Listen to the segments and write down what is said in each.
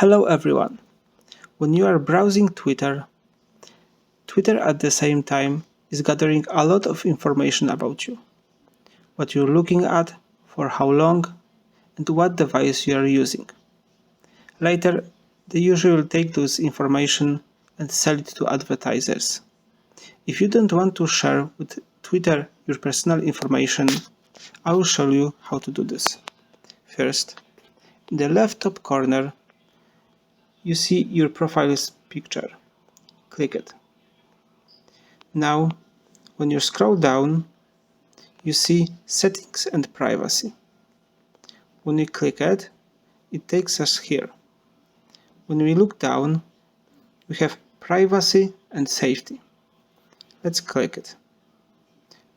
Hello everyone. When you are browsing Twitter at the same time is gathering a lot of information about you. What you're looking at, for how long, and what device you are using. Later, they usually take those information and sell it to advertisers. If you don't want to share with Twitter your personal information, I will show you how to do this. First, in the left top corner, you see your profile's picture. Click it. Now, when you scroll down, you see Settings and Privacy. When we click it, it takes us here. When we look down, we have Privacy and Safety. Let's click it.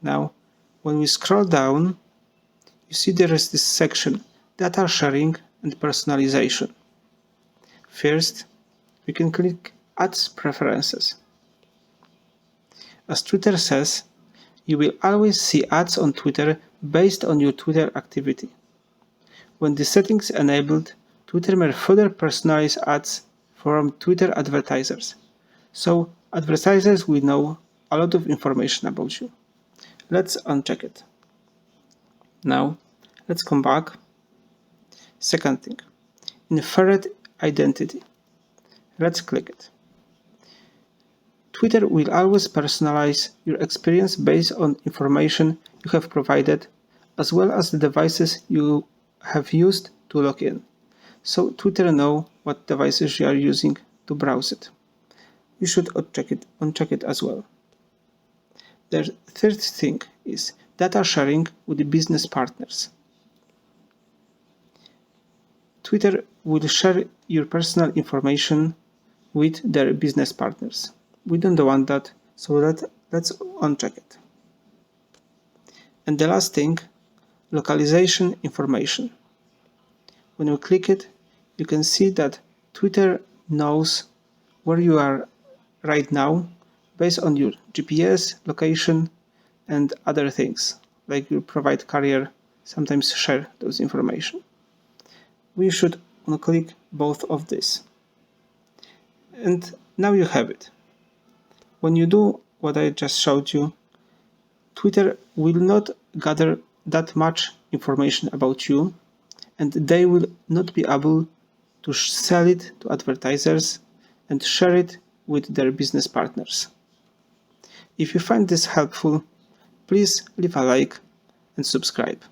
Now, when we scroll down, you see there is this section, Data Sharing and Personalization. First, we can click Ads Preferences. As Twitter says, you will always see ads on Twitter based on your Twitter activity. When the settings enabled, Twitter may further personalize ads from Twitter advertisers. So advertisers will know a lot of information about you. Let's uncheck it. Now, let's come back. Second thing, Inferred Identity. Let's click it. Twitter will always personalize your experience based on information you have provided, as well as the devices you have used to log in. So Twitter knows what devices you are using to browse it. You should uncheck it as well. The third thing is data sharing with the business partners. Twitter will share your personal information with their business partners. We don't want that, so let's uncheck it. And the last thing, localization information. When you click it, you can see that Twitter knows where you are right now based on your GPS, location, and other things, like your provide carrier sometimes share those information. We should unclick both of this. And now you have it. When you do what I just showed you, Twitter will not gather that much information about you, and they will not be able to sell it to advertisers and share it with their business partners. If you find this helpful, please leave a like and subscribe.